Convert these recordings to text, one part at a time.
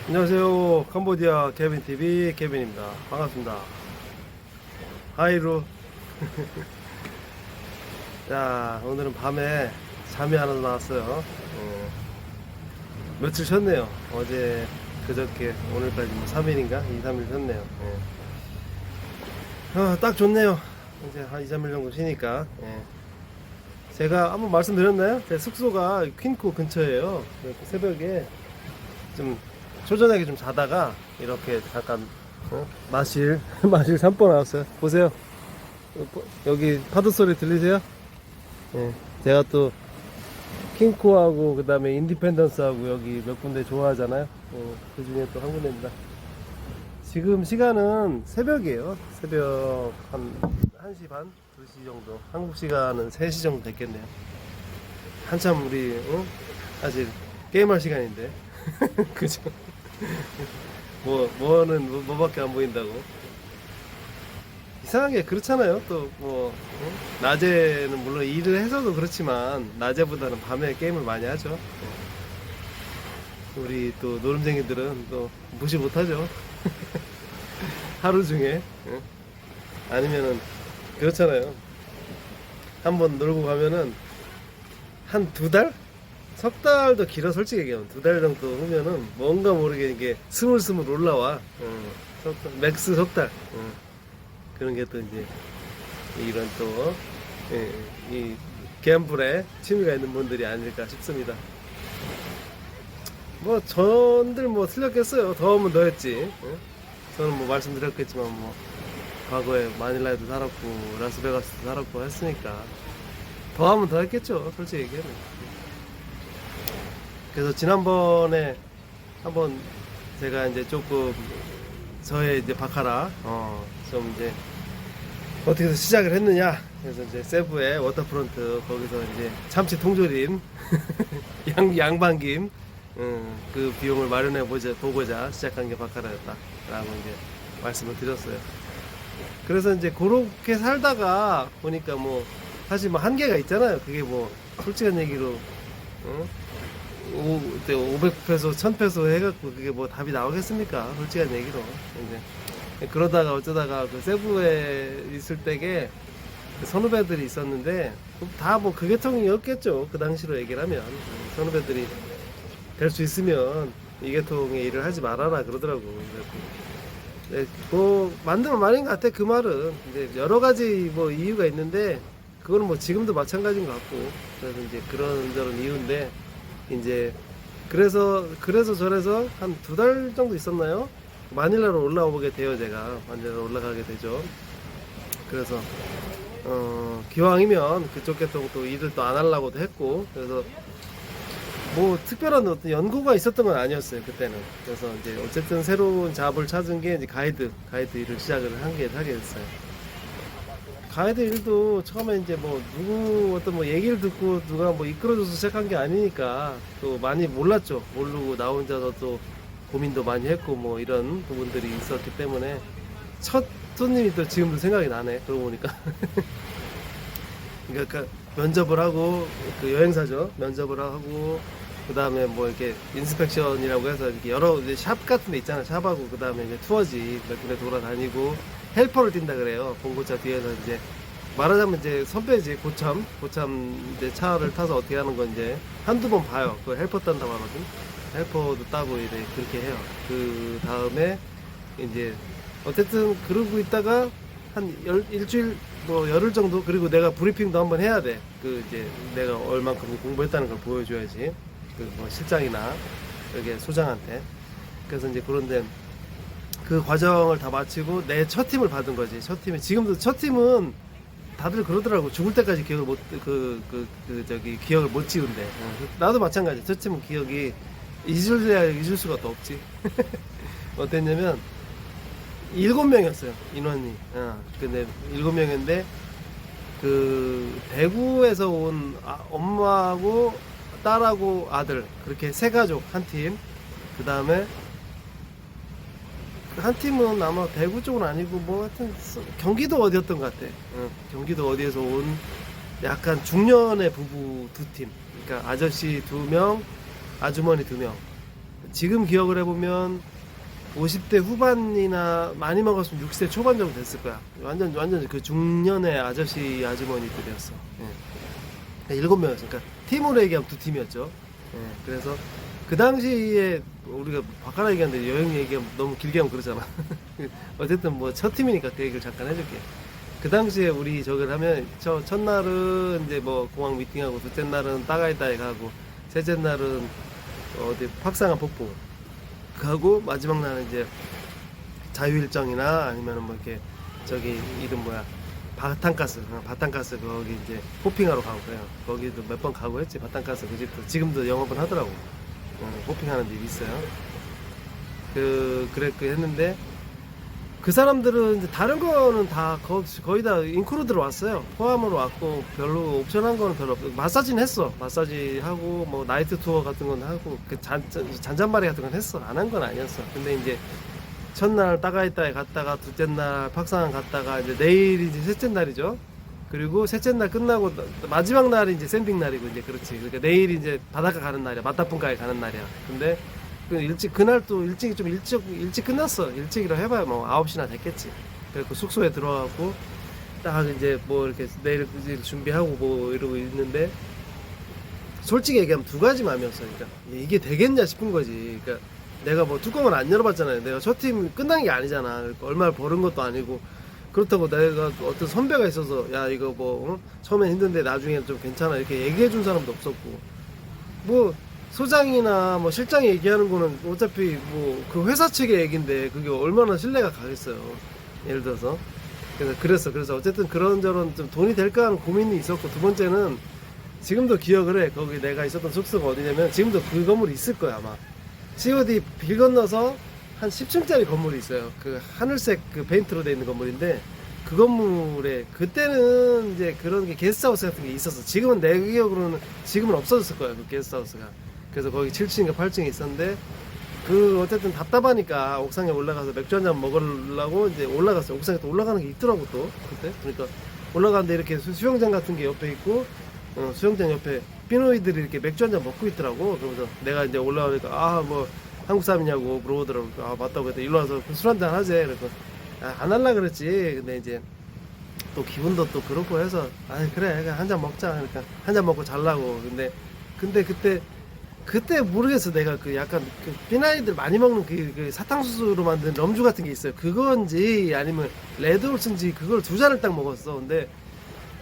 안녕하세요. 캄보디아 케빈TV 케빈입니다. 반갑습니다. 하이루. 자, 오늘은 밤에 잠이 하나 나왔어요. 며칠 쉬었네요. 어제, 그저께, 오늘까지 뭐 3일인가? 2, 3일 쉬었네요. 딱 좋네요. 이제 한 2, 3일 정도 쉬니까. 제가 한번 말씀드렸나요? 제 숙소가 퀸코 근처예요. 새벽에 좀 초저녁에 좀 자다가 이렇게 잠깐 마실 마실 산보 나왔어요. 보세요. 여기 파도 소리 들리세요? 예. 제가 또 킹코하고 그 다음에 인디펜던스하고 여기 몇 군데 좋아하잖아요. 그 중에 또 한 군데입니다. 지금 시간은 새벽이에요. 새벽 한 1시 반, 2시 정도. 한국 시간은 3시 정도 됐겠네요. 한참 우리 아직 게임할 시간인데. 그죠? 뭐밖에 안 보인다고. 이상하게 그렇잖아요. 또, 낮에는 물론 일을 해서도 그렇지만, 낮에보다는 밤에 게임을 많이 하죠. 우리 또 노름쟁이들은 또 무시 못하죠. 하루 중에. 아니면은, 그렇잖아요. 한번 놀고 가면은, 한 2달? 석 달도 길어. 솔직히 얘기하면 2달 정도 후면은 뭔가 모르게 이게 스물스물 올라와. 맥스 석 달. 그런 게 또 이제 이런 또 이 갬블에 취미가 있는 분들이 아닐까 싶습니다. 뭐 전들 뭐 틀렸겠어요. 더우면 더했지. 저는 뭐 말씀드렸겠지만 뭐 과거에 마닐라에도 살았고 라스베가스도 살았고 했으니까 더하면 더 했겠죠. 솔직히 얘기하면. 그래서 지난번에 한번 제가 이제 조금 저의 이제 바카라 좀 이제 어떻게 해서 시작을 했느냐. 그래서 이제 세부의 워터프론트 거기서 이제 참치 통조림 양반김 그 비용을 마련해 보고자 시작한 게 바카라였다라고 이제 말씀을 드렸어요. 그래서 이제 그렇게 살다가 보니까 뭐 사실 뭐 한계가 있잖아요. 그게 뭐 솔직한 얘기로 500페소, 1000페소 해갖고 그게 뭐 답이 나오겠습니까? 솔직한 얘기로. 이제 그러다가 어쩌다가 그 세부에 있을 때게 선후배들이 있었는데 다 뭐 그 계통이었겠죠. 그 당시로 얘기를 하면. 선후배들이 될 수 있으면 이 계통의 일을 하지 말아라 그러더라고. 네, 뭐 맞는 말인 것 같아. 그 말은. 근데 여러 가지 뭐 이유가 있는데 그거는 뭐 지금도 마찬가지인 것 같고. 그래서 이제 그런 이유인데 이제 그래서 저래서 한 2달 정도 있었나요? 마닐라로 올라오게 돼요. 제가 마닐라로 올라가게 되죠. 그래서 기왕이면 그쪽 계통 또 일을 또 안 하려고도 했고, 그래서 뭐 특별한 어떤 연구가 있었던 건 아니었어요. 그때는. 그래서 이제 어쨌든 새로운 잡을 찾은 게 이제 가이드 일을 시작을 하게 됐어요. 가이드 일도 처음에 이제 뭐 누구 어떤 뭐 얘기를 듣고 누가 뭐 이끌어줘서 시작한 게 아니니까 또 많이 몰랐죠. 모르고 나 혼자서 또 고민도 많이 했고 뭐 이런 부분들이 있었기 때문에 첫 손님이 또 지금도 생각이 나네. 그러고 보니까. 그러니까 면접을 하고 그 여행사죠. 면접을 하고 그 다음에 뭐 이렇게 인스펙션이라고 해서 이렇게 여러 이제 샵 같은 데 있잖아. 샵하고 그 다음에 이제 투어지 몇 군데 돌아다니고 헬퍼를 뛴다 그래요. 봉고차 뒤에서 이제 말하자면 이제 선배지. 고참 이제 차를 타서 어떻게 하는 건 이제 한두 번 봐요. 그 헬퍼 딴다고 하거든. 헬퍼도 따고 이래 그렇게 해요. 그 다음에 이제 어쨌든 그러고 있다가 한 일주일 뭐 열흘 정도. 그리고 내가 브리핑도 한번 해야 돼. 그 이제 내가 얼만큼 공부했다는 걸 보여줘야지. 그 뭐 실장이나 여기 소장한테. 그래서 이제 그런데 그 과정을 다 마치고 내 첫 팀을 받은 거지. 첫 팀이 지금도 첫 팀은 다들 그러더라고. 죽을 때까지 기억을 기억을 못 지운대. 나도 마찬가지. 첫 팀은 기억이 잊을 수가 또 없지. 어땠냐면 7명이었어요 인원이. 근데 7명인데 그 대구에서 온 엄마하고 딸하고 아들 그렇게 세 가족 한 팀. 그 다음에 한 팀은 아마 대구 쪽은 아니고 뭐 하여튼 경기도 어디였던 것 같아. 경기도 어디에서 온 약간 중년의 부부 2팀. 그러니까 아저씨 2명, 아주머니 2명. 지금 기억을 해보면 50대 후반이나 많이 먹었으면 60대 초반 정도 됐을 거야. 완전 그 중년의 아주머니들이었어. 예. 7명이었어. 그러니까 팀으로 얘기하면 2팀이었죠. 예. 그래서 그 당시에 우리가 바카라 얘기하는데 여행 얘기하면 너무 길게 하면 그러잖아. 어쨌든 뭐 첫 팀이니까 그 얘기를 잠깐 해줄게. 그 당시에 우리 저걸 하면 첫날은 이제 뭐 공항 미팅하고, 둘째 날은 따가이따에 가고, 셋째 날은 어디 확상한 폭포 가고, 마지막 날은 이제 자유일정이나 아니면 뭐 이렇게 저기 이름 뭐야 바탄가스 거기 이제 호핑하러 가고 그래요. 거기도 몇 번 가고 했지. 바탄가스 그 집도 지금도 영업은 하더라고. 호핑하는 집 있어요. 그래 했는데 그 사람들은 이제 다른 거는 다 거의 다 인크루드로 왔어요. 포함으로 왔고, 별로 옵션한 거는 별로 없고, 마사지는 했어. 마사지 하고 뭐 나이트 투어 같은 건 하고, 그 잔잔바리 같은 건 했어. 안 한 건 아니었어. 근데 이제 첫날 따가이따에 갔다가, 둘째 날 팍상항 갔다가, 이제 내일이 이제 셋째 날이죠. 그리고 셋째 날 끝나고 마지막 날이 이제 샌딩 날이고, 이제 그렇지. 그러니까 내일이 이제 바닷가 가는 날이야. 마타푼가에 가는 날이야. 근데 그날 또 일찍 끝났어. 일찍이라 해봐야 뭐 9시나 됐겠지. 그래서 숙소에 들어가고 딱 이제 뭐 이렇게 내일 준비하고 뭐 이러고 있는데, 솔직히 얘기하면 두 가지 마음이었어. 그러니까 이게 되겠냐 싶은 거지. 그러니까 내가 뭐 뚜껑을 안 열어봤잖아요. 내가 첫 팀 끝난 게 아니잖아. 그러니까 얼마를 버는 것도 아니고. 그렇다고 내가 어떤 선배가 있어서 야 이거 뭐 처음엔 힘든데 나중에 좀 괜찮아 이렇게 얘기해 준 사람도 없었고, 뭐 소장이나 뭐 실장이 얘기하는 거는 어차피 뭐 그 회사 측의 얘기인데 그게 얼마나 신뢰가 가겠어요. 예를 들어서 그래서 어쨌든 그런저런 좀 돈이 될까 하는 고민이 있었고, 두 번째는 지금도 기억을 해. 거기 내가 있었던 숙소가 어디냐면 지금도 그 건물이 있을 거야 아마. COD 길 건너서 한 10층짜리 건물이 있어요. 그 하늘색 그 페인트로 돼 있는 건물인데, 그 건물에 그때는 이제 그런 게 게스트하우스 같은 게 있었어. 지금은 내 기억으로는 지금은 없어졌을 거야 그 게스트하우스가. 그래서 거기 7층인가 8층에 있었는데, 그 어쨌든 답답하니까 옥상에 올라가서 맥주 한잔 먹으려고 이제 올라갔어요. 옥상에 또 올라가는 게 있더라고 또 그때. 그러니까 올라가는데 이렇게 수영장 같은 게 옆에 있고, 수영장 옆에 피노이들이 이렇게 맥주 한잔 먹고 있더라고. 그러면서 내가 이제 올라가니까 아 뭐 한국 사람이냐고 물어보더라고. 아 맞다고 했더니 일로 와서 술 한잔 하재. 그래서 안 할라 그랬지. 근데 이제 또 기분도 또 그렇고 해서 아 그래 한 잔 먹자. 그러니까 한 잔 먹고 잘라고. 근데 그때 모르겠어. 내가 그 약간 그 삐나이들 많이 먹는 그 사탕수수로 만든 럼주 같은 게 있어요. 그건지 아니면 레드홀스인지 그걸 2잔을 딱 먹었어. 근데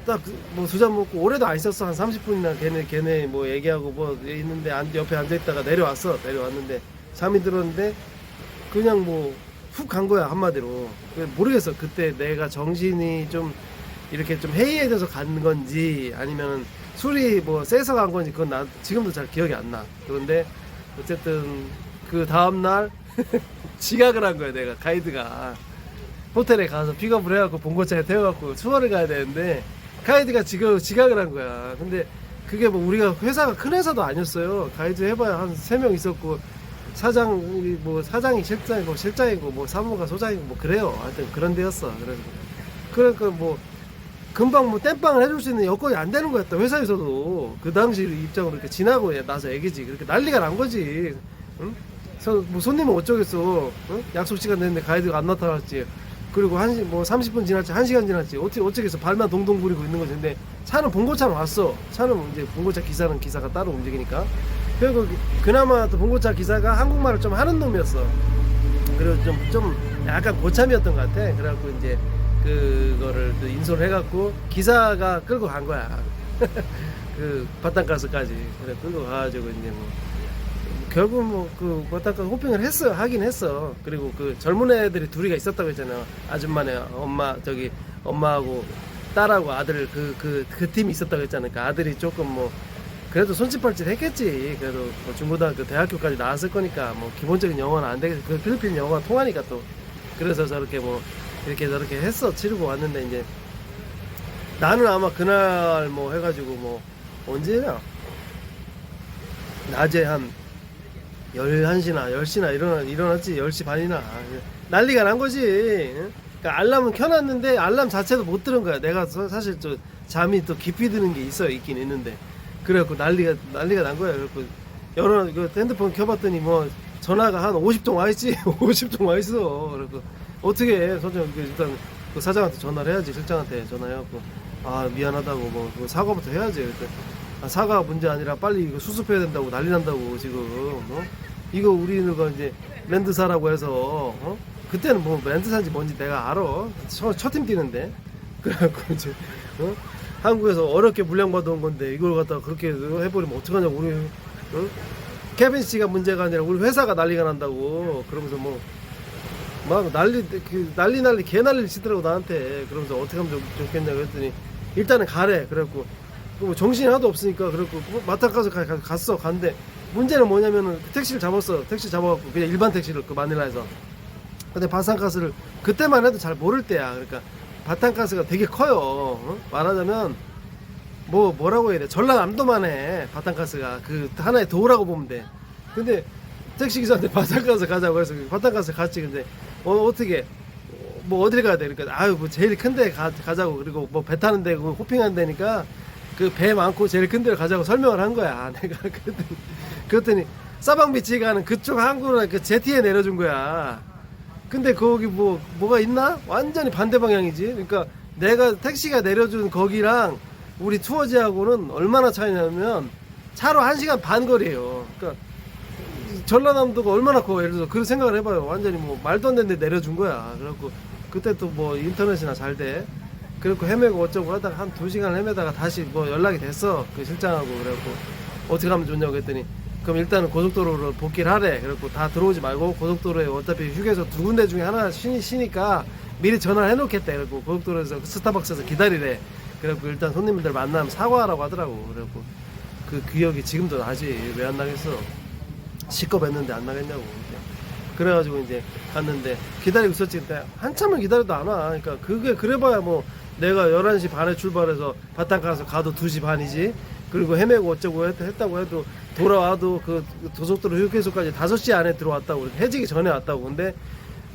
딱 뭐 2잔 먹고 오래도 안 있었어. 한 30분이나 걔네 뭐 얘기하고 뭐 있는데 옆에 앉아 있다가 내려왔는데 잠이 들었는데 그냥 뭐 훅 간 거야 한마디로. 모르겠어. 그때 내가 정신이 좀 이렇게 좀 해이해져서 간 건지 아니면 술이 뭐 세서 간 건지 그건 나 지금도 잘 기억이 안 나. 그런데 어쨌든 그 다음날 지각을 한 거야. 내가 가이드가 호텔에 가서 픽업을 해갖고 봉고차에 태워갖고 투어를 가야 되는데 가이드가 지각을 한 거야. 근데 그게 뭐 우리가 회사가 큰 회사도 아니었어요. 가이드 해봐야 한 3명 있었고, 사장이 실장이고 뭐 사무가 소장이고 뭐 그래요. 하여튼 그런 데였어. 그러니까 뭐 금방 뭐 땜빵을 해줄 수 있는 여건이 안 되는 거였다. 회사에서도 그 당시 입장으로 이렇게 지나고 나서 얘기지. 그렇게 난리가 난 거지. 응? 뭐 손님은 어쩌겠어. 응? 약속 시간 됐는데 가이드가 안 나타났지. 그리고 30분 지났지, 1시간 지났지. 어쩌겠어. 발만 동동 구리고 있는 거지. 근데 차는 봉고차는 왔어. 차는 이제 봉고차 기사가 따로 움직이니까. 그리고 그나마 또 봉고차 기사가 한국말을 좀 하는 놈이었어. 그리고 좀 약간 고참이었던 것 같아. 그래갖고 이제 그거를 또 인솔을 해갖고 기사가 끌고 간 거야. 그 바탄가스까지. 그래 끌고 가가지고 이제 뭐 결국 뭐 그 바탄가스 호핑을 하긴 했어. 그리고 그 젊은 애들이 둘이가 있었다고 했잖아. 아줌마네 엄마하고 딸하고 아들 그 팀이 있었다고 했잖아. 그 아들이 조금 뭐 그래도 손짓발짓 했겠지. 그래도 뭐 중고등학교 대학교까지 나왔을 거니까 뭐 기본적인 영어는 안 되겠지. 그 필리핀 영어가 통하니까 또. 그래서 저렇게 뭐 이렇게 저렇게 했어. 치르고 왔는데 이제 나는 아마 그날 뭐 해가지고 뭐 언제냐 낮에 한 11시나 10시나 일어났지. 10시 반이나 난리가 난 거지. 그러니까 알람은 켜놨는데 알람 자체도 못 들은 거야. 내가 사실 좀 잠이 또 깊이 드는 게 있긴 있는데 그래갖고 난리가 난 거야. 그래갖고 여러 그 핸드폰 켜봤더니 뭐 전화가 한 50통 와 있지. 50통 와 있어. 그래서 어떻게 해? 일단 그 사장한테 전화를 해야지. 실장한테 전화해갖고 아 미안하다고 뭐 사과부터 해야지. 그랬더니 아, 사과 문제 아니라 빨리 이거 수습해야 된다고 난리 난다고 지금. 이거 우리가 이제 랜드사라고 해서 그때는 뭐 랜드사인지 뭔지 내가 알아. 첫 팀 뛰는데. 그래갖고 이제 한국에서 어렵게 물량받아온 건데 이걸 갖다가 그렇게 해버리면 어떡하냐고. 우리 케빈 씨가 문제가 아니라 우리 회사가 난리가 난다고. 그러면서 뭐 막 난리 개 난리를 치더라고 나한테. 그러면서 어떻게 하면 좋겠냐고 했더니 일단은 가래. 그래갖고 뭐 정신이 하나도 없으니까 그래갖고 마땅 가서 갔는데 문제는 뭐냐면은 택시를 잡았어. 택시 잡아갖고 그냥 일반 택시를 그 마닐라에서. 근데 바탄가스를 그때만 해도 잘 모를 때야. 그러니까 바탄가스가 되게 커요. 말하자면 뭐라고 해야 돼? 전라남도만 해. 바탄가스가 그 하나의 도라고 보면 돼. 근데 택시 기사한테 바탄가스 가자고 해서 바탄가스 갔지. 근데 어떻게 뭐 어딜 가야 돼? 그러니까 아유 뭐 제일 큰데 가자고. 그리고 뭐 배 타는 데 호핑하는 데니까 그 배 많고 제일 큰 데를 가자고 설명을 한 거야. 내가 그랬더니 사방비치 가는 그쪽 항구로 그 제티에 내려준 거야. 근데 거기 뭐가 있나? 완전히 반대 방향이지. 그러니까 내가 택시가 내려준 거기랑 우리 투어지하고는 얼마나 차이냐면 차로 1시간 반 거리예요. 그러니까 전라남도가 얼마나 커. 예를 들어서 그런 생각을 해봐요. 완전히 뭐 말도 안 되는 데 내려준 거야. 그래갖고 그때 또 뭐 인터넷이나 잘 돼. 그래갖고 헤매고 어쩌고 하다가 한 2시간 헤매다가 다시 뭐 연락이 됐어. 그 실장하고. 그래갖고 어떻게 하면 좋냐고 했더니 그럼 일단은 고속도로로 복귀를 하래. 그래갖고 다 들어오지 말고 고속도로에 어차피 휴게소 2군데 중에 하나 쉬니까 미리 전화를 해놓겠대. 그래갖고 고속도로에서 스타벅스에서 기다리래. 그래갖고 일단 손님들 만나면 사과하라고 하더라고. 그래갖고 그 기억이 지금도 나지. 왜 안 나겠어. 시겁 했는데 안 나겠냐고. 그래가지고 이제 갔는데 기다리고 있었지. 근데 한참을 기다려도 안 와. 그러니까 그게 그래봐야 뭐 내가 11시 반에 출발해서 바탕가서 가도 2시 반이지. 그리고 헤매고 어쩌고 했다고 해도 돌아와도 그 고속도로 휴게소까지 5시 안에 들어왔다고. 해지기 전에 왔다고. 근데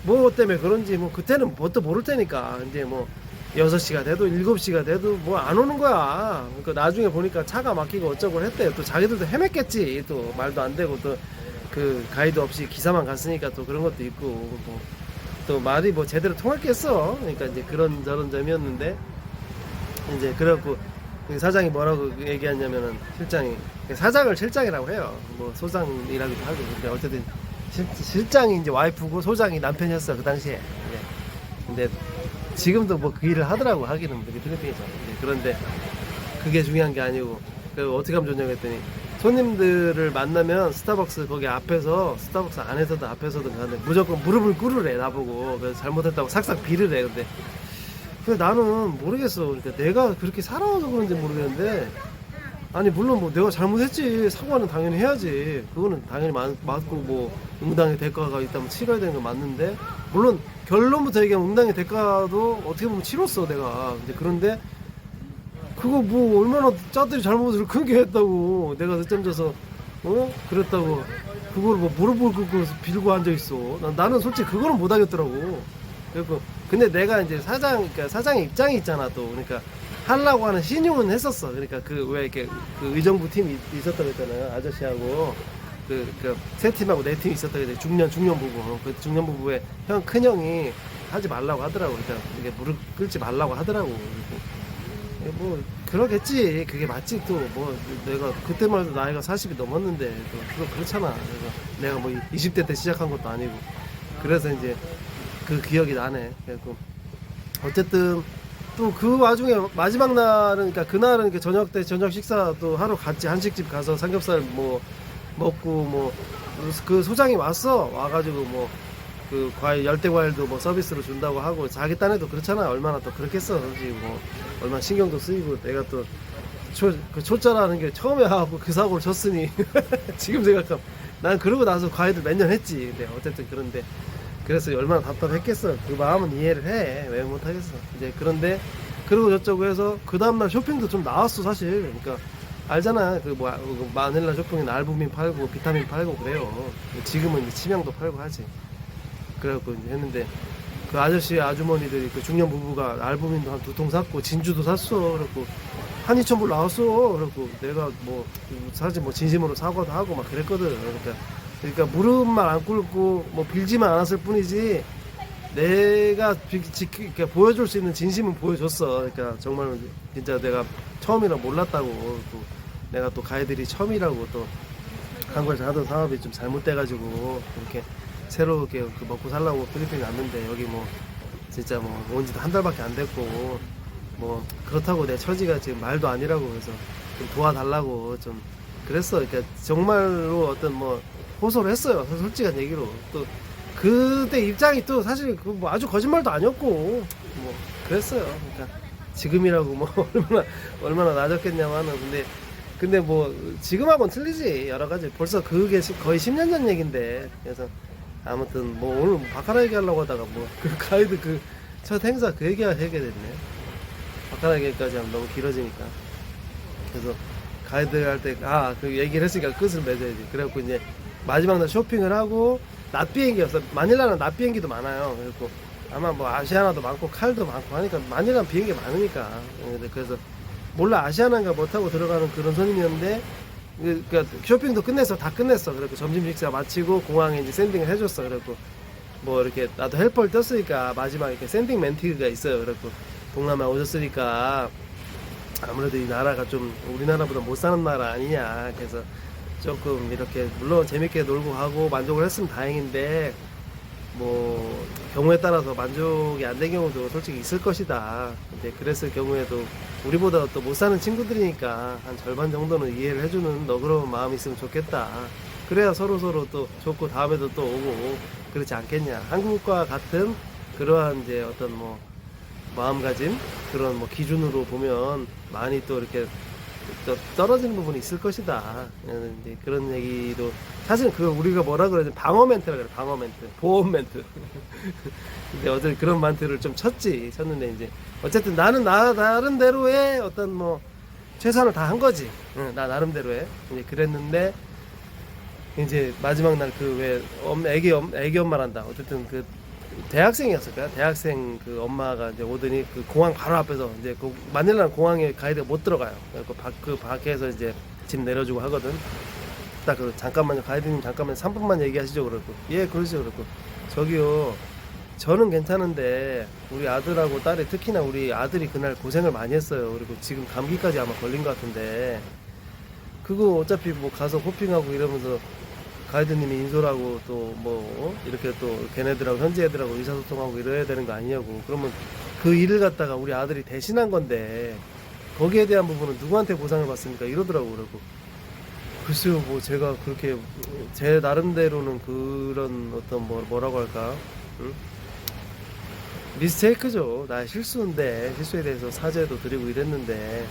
뭐 때문에 그런지 뭐 그때는 뭣도 모를 테니까 이제 뭐 6시가 돼도 7시가 돼도 뭐 안 오는 거야. 그러니까 나중에 보니까 차가 막히고 어쩌고 했대. 또 자기들도 헤맸겠지. 또 말도 안 되고 또 그 가이드 없이 기사만 갔으니까 또 그런 것도 있고 뭐 또 말이 뭐 제대로 통했겠어. 그러니까 이제 그런 저런 점이었는데 이제 그래갖고 사장이 뭐라고 얘기했냐면은 실장이 사장을 실장이라고 해요. 뭐 소장이라기도 하고. 근데 어쨌든 실장이 이제 와이프고 소장이 남편이었어 그 당시에. 네. 근데 지금도 뭐 그 일을 하더라고. 하기는 필리핀에서. 그런데 그게 중요한 게 아니고 어떻게 하면 좋냐고 했더니 손님들을 만나면 스타벅스 거기 앞에서 스타벅스 안에서도 앞에서도 가는데 무조건 무릎을 꿇으래 나보고. 그래서 잘못했다고 싹싹 비르래. 근데 나는 모르겠어. 그러니까 내가 그렇게 살아와서 그런지 모르겠는데 아니 물론 뭐 내가 잘못했지. 사과는 당연히 해야지. 그거는 당연히 맞고 뭐 응당의 대가가 있다면 치러야 되는 건 맞는데 물론 결론부터 얘기하면 응당의 대가도 어떻게 보면 치렀어 내가. 그런데 그거 뭐 얼마나 짜들이 잘못을 크게 했다고. 내가 늦잠 자서 그랬다고 그걸 뭐 무릎을 꿇고 빌고 앉아있어. 나는 솔직히 그거는 못하겠더라고. 그리고 근데 내가 이제 그러니까 사장의 입장이 있잖아 또. 그러니까 하려고 하는 신용은 했었어. 그러니까 왜 이렇게 그 의정부 팀이 있었다고 했잖아요. 아저씨하고 세 팀하고 네 팀이 있었다고 했는데 중년 부부. 그 중년 부부의 큰형이 하지 말라고 하더라고. 그러니까 이게 무릎 꿇지 말라고 하더라고. 뭐 그러겠지. 그게 맞지. 또 뭐 내가 그때만 해도 나이가 40이 넘었는데 또 그렇잖아. 내가 뭐 20대 때 시작한 것도 아니고. 그래서 이제 그 기억이 나네. 그래서 어쨌든 또 그 와중에 마지막 날은 그러니까 그날은 저녁 때 저녁 식사도 하러 갔지. 한식집 가서 삼겹살 뭐 먹고 뭐 그 소장이 와가지고 뭐 그 과일 열대 과일도 뭐 서비스로 준다고 하고. 자기 딴에도 그렇잖아. 얼마나 또 그렇겠어. 솔직히 뭐 얼마나 신경도 쓰이고. 내가 또 그 초짜라는 게 처음에 하고 그 사고를 쳤으니 지금 생각하면 난 그러고 나서 과일을 몇 년 했지. 근데 어쨌든 그런데 그래서 얼마나 답답했겠어. 그 마음은 이해를 해. 왜 못하겠어. 이제 그런데 그러고 저쩌고 해서 그 다음날 쇼핑도 좀 나왔어 사실. 그러니까 알잖아. 그 마닐라 쇼핑은 알부민 팔고 비타민 팔고 그래요. 지금은 이제 치명도 팔고 하지. 그래갖고 이제 했는데 그 아저씨 아주머니들이 그 중년 부부가 알부민도 한 2통 샀고 진주도 샀어. 그래갖고 한이천불 나왔어. 그래갖고 내가 뭐 사실 뭐 진심으로 사과도 하고 막 그랬거든. 그러니까 무릎만 안 꿇고 뭐 빌지만 않았을 뿐이지 내가 그러니까 보여줄 수 있는 진심은 보여줬어. 그러니까 정말 진짜 내가 처음이라 몰랐다고. 또 내가 또 가이들이 처음이라고 또 한국에서 하던 사업이 좀 잘못돼가지고 이렇게 새로 이렇게 먹고 살라고 필리핀에 왔는데 여기 뭐 진짜 뭐 온 지도 한 달밖에 안 됐고 뭐 그렇다고 내 처지가 지금 말도 아니라고 그래서 좀 도와달라고 좀 그랬어. 그러니까 정말로 어떤 뭐 호소를 했어요. 솔직한 얘기로 또 그때 입장이 또 사실 뭐 아주 거짓말도 아니었고 뭐 그랬어요. 그러니까 지금이라고 뭐 얼마나 나아졌겠냐마는 근데 뭐 지금하고는 틀리지 여러 가지. 벌써 그게 거의 10년 전 얘긴데 그래서 아무튼 뭐 오늘 바카라 얘기하려고 하다가 뭐 그 가이드 그 첫 행사 그 얘기가 되게 됐네. 바카라 얘기까지 하면 너무 길어지니까. 그래서 가이드 할 때 그 얘기를 했으니까 끝을 맺어야지. 그래갖고 이제 마지막 날 쇼핑을 하고 낮 비행기였어. 마닐라는 낮 비행기도 많아요. 그리고 아마 뭐 아시아나도 많고 칼도 많고 하니까 마닐라는 비행기 많으니까. 그래서 몰라 아시아나인가 못 타고 들어가는 그런 손님이었는데 그러니까 쇼핑도 끝냈어. 다 끝냈어. 그래고 점심 식사 마치고 공항에 이제 샌딩을 해줬어. 그래고 뭐 이렇게 나도 헬퍼를 떴으니까 마지막에 이렇게 샌딩 멘티가 있어요. 그래고 동남아 오셨으니까 아무래도 이 나라가 좀 우리나라보다 못 사는 나라 아니냐. 그래서 조금 이렇게 물론 재밌게 놀고 가고 만족을 했으면 다행인데 뭐 경우에 따라서 만족이 안 된 경우도 솔직히 있을 것이다. 근데 그랬을 경우에도 우리보다 또 못 사는 친구들이니까 한 절반 정도는 이해를 해주는 너그러운 마음이 있으면 좋겠다. 그래야 서로 또 좋고 다음에도 또 오고 그렇지 않겠냐. 한국과 같은 그러한 이제 어떤 뭐 마음가짐 그런 뭐 기준으로 보면 많이 또 이렇게 또 떨어지는 부분이 있을 것이다. 이제 그런 얘기도 사실 그 우리가 뭐라 그러지 방어 멘트라 그래. 방어 멘트, 보험 멘트. 근데 어제 그런 멘트를 좀 쳤는데 이제 어쨌든 나는 나 나름대로의 어떤 뭐 최선을 다 한 거지. 나 나름대로의 이제 그랬는데 이제 마지막 날 그 왜 애기 엄마란다. 어쨌든 그 대학생이었을 거야. 대학생 그 엄마가 이제 오더니 그 공항 바로 앞에서 이제 그 마닐라는 공항에 가이드가 못 들어가요. 그 밖에서 이제 짐 내려주고 하거든. 딱 그 잠깐만요 가이드님 잠깐만 3분만 얘기하시죠. 그러고 예 그러시죠. 그러고 저기요 저는 괜찮은데 우리 아들하고 딸이 특히나 우리 아들이 그날 고생을 많이 했어요. 그리고 지금 감기까지 아마 걸린 것 같은데 그거 어차피 뭐 가서 호핑하고 이러면서 가이드님이 인솔하고 또 뭐 이렇게 또 걔네들하고 현지 애들하고 의사소통하고 이래야 되는 거 아니냐고. 그러면 그 일을 갖다가 우리 아들이 대신한 건데 거기에 대한 부분은 누구한테 보상을 받습니까? 이러더라고. 그러고 글쎄요 뭐 제가 그렇게 제 나름대로는 그런 어떤 뭐라고 할까 미스테이크죠. 나의 실수인데 실수에 대해서 사죄도 드리고 이랬는데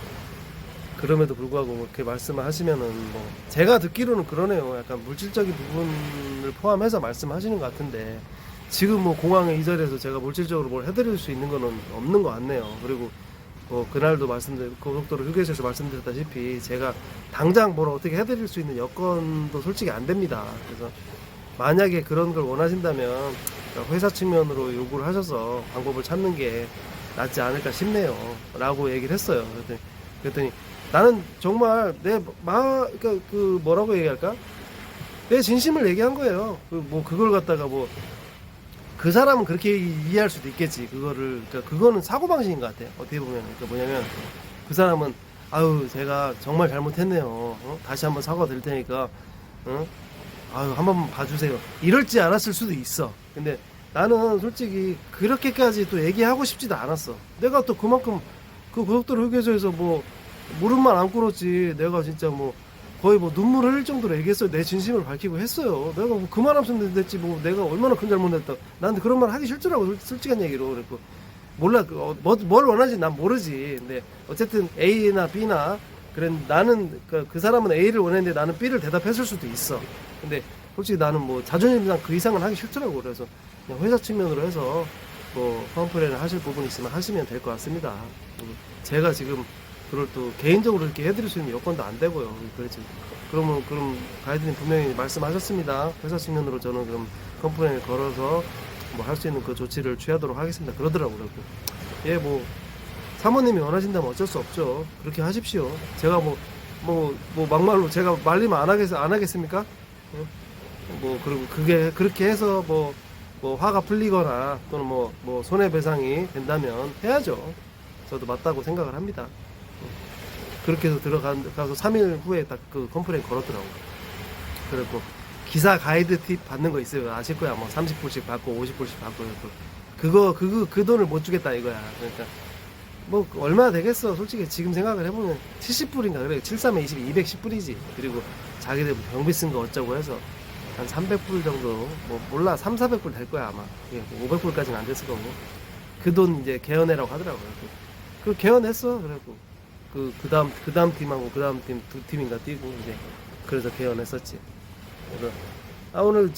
그럼에도 불구하고 그렇게 말씀을 하시면은 뭐 제가 듣기로는 그러네요. 약간 물질적인 부분을 포함해서 말씀하시는 것 같은데 지금 뭐 공항에 이 자리에서 제가 물질적으로 뭘 해드릴 수 있는 거는 없는 것 같네요. 그리고 뭐 그날도 고속도로 휴게소에서 말씀드렸다시피 제가 당장 뭘 어떻게 해드릴 수 있는 여건도 솔직히 안 됩니다. 그래서 만약에 그런 걸 원하신다면 회사 측면으로 요구를 하셔서 방법을 찾는 게 낫지 않을까 싶네요. 라고 얘기를 했어요. 그랬더니 나는 정말 그러니까 그 뭐라고 얘기할까? 내 진심을 얘기한 거예요. 뭐 그걸 갖다가 뭐 그 사람은 그렇게 이해할 수도 있겠지. 그러니까 그거는 사고방식인 것 같아요. 어떻게 보면 그러니까 뭐냐면 그 사람은 아유 제가 정말 잘못했네요. 다시 한번 사과드릴 테니까 아유 한 번만 봐주세요. 이럴지 알았을 수도 있어. 근데 나는 솔직히 그렇게까지 또 얘기하고 싶지도 않았어. 내가 또 그만큼 그 고속도로 휴게소에서 뭐 무릎만 안 꿇었지. 내가 진짜 뭐 거의 뭐 눈물 흘릴 정도로 얘기했어요. 내 진심을 밝히고 했어요. 내가 뭐 그만 없으면 됐지 뭐 내가 얼마나 큰 잘못했다. 나한테 그런 말 하기 싫더라고. 솔직한 얘기로. 그랬고 몰라 뭘 원하지 난 모르지. 근데 어쨌든 A나 B나 그래 나는 그 사람은 A를 원했는데 나는 B를 대답했을 수도 있어. 근데 솔직히 나는 뭐 자존심상 그 이상은 하기 싫더라고. 그래서 그냥 회사 측면으로 해서 뭐 컴플레인을 하실 부분이 있으면 하시면 될 것 같습니다. 제가 지금 그걸 또 개인적으로 이렇게 해드릴 수 있는 여건도 안 되고요. 그렇지. 그럼 가이드님 분명히 말씀하셨습니다. 회사 측면으로 저는 그럼 컴플레인을 걸어서 뭐 할 수 있는 그 조치를 취하도록 하겠습니다. 그러더라고요. 예, 뭐 사모님이 원하신다면 어쩔 수 없죠. 그렇게 하십시오. 제가 막말로 제가 말리면 안 하겠습니까? 예? 그리고 그렇게 해서 화가 풀리거나 또는 손해배상이 된다면 해야죠. 저도 맞다고 생각을 합니다. 그렇게 해서 가서 3일 후에 딱 그 컴플레인 걸었더라고요. 그리고 기사 가이드 팁 받는 거 있어요. 아실 거야. 30불씩 받고 50불씩 받고 그 돈을 못 주겠다 이거야. 그러니까 얼마나 되겠어. 솔직히 지금 생각을 해보면 70불인가 그래. 73에 20이 210불이지. 그리고 자기들 경비 쓴 거 어쩌고 해서 한 300불 정도 몰라 3,400불 될 거야 아마. 500불까지는 안 됐을 거고. 그 돈 이제 개헌해라고 하더라고요. 그 개헌했어. 그래갖고 그 다음 팀하고 그 다음 팀 두 팀인가 뛰고 이제 그래서 개헌했었지. 그래서 오늘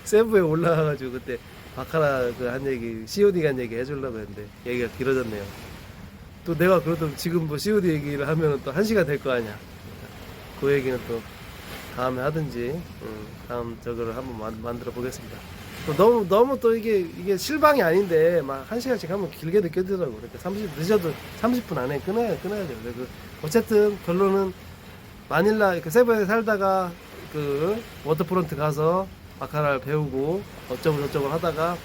세부에 올라와가지고 그때 바카라 한 얘기 COD 간 얘기 해주려고 했는데 얘기가 길어졌네요. 또 내가 그래도 지금 COD 얘기를 하면은 또 1시간 될 거 아니야. 그 얘기는 또 다음에 하든지 다음 저거를 한번 만들어 보겠습니다. 또 너무 또 이게 실방이 아닌데 막 1시간씩 하면 길게 느껴지더라고. 그러니까 늦어도 30분 안에 끊어야 돼요. 어쨌든 결론은 마닐라 세부에 살다가 워터프론트 가서 바카라를 배우고 어쩌고 저쩌고 하다가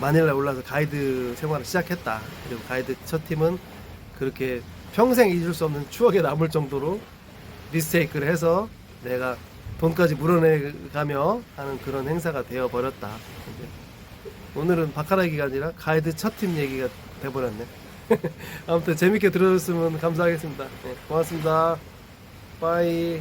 마닐라에 올라서 가이드 생활을 시작했다. 그리고 가이드 첫 팀은 그렇게 평생 잊을 수 없는 추억에 남을 정도로 미스테이크를 해서 내가 돈까지 물어내가며 하는 그런 행사가 되어버렸다. 오늘은 바카라 얘기가 아니라 가이드 첫 팀 얘기가 돼버렸네. 아무튼 재밌게 들어줬으면 감사하겠습니다. 네, 고맙습니다. 빠이.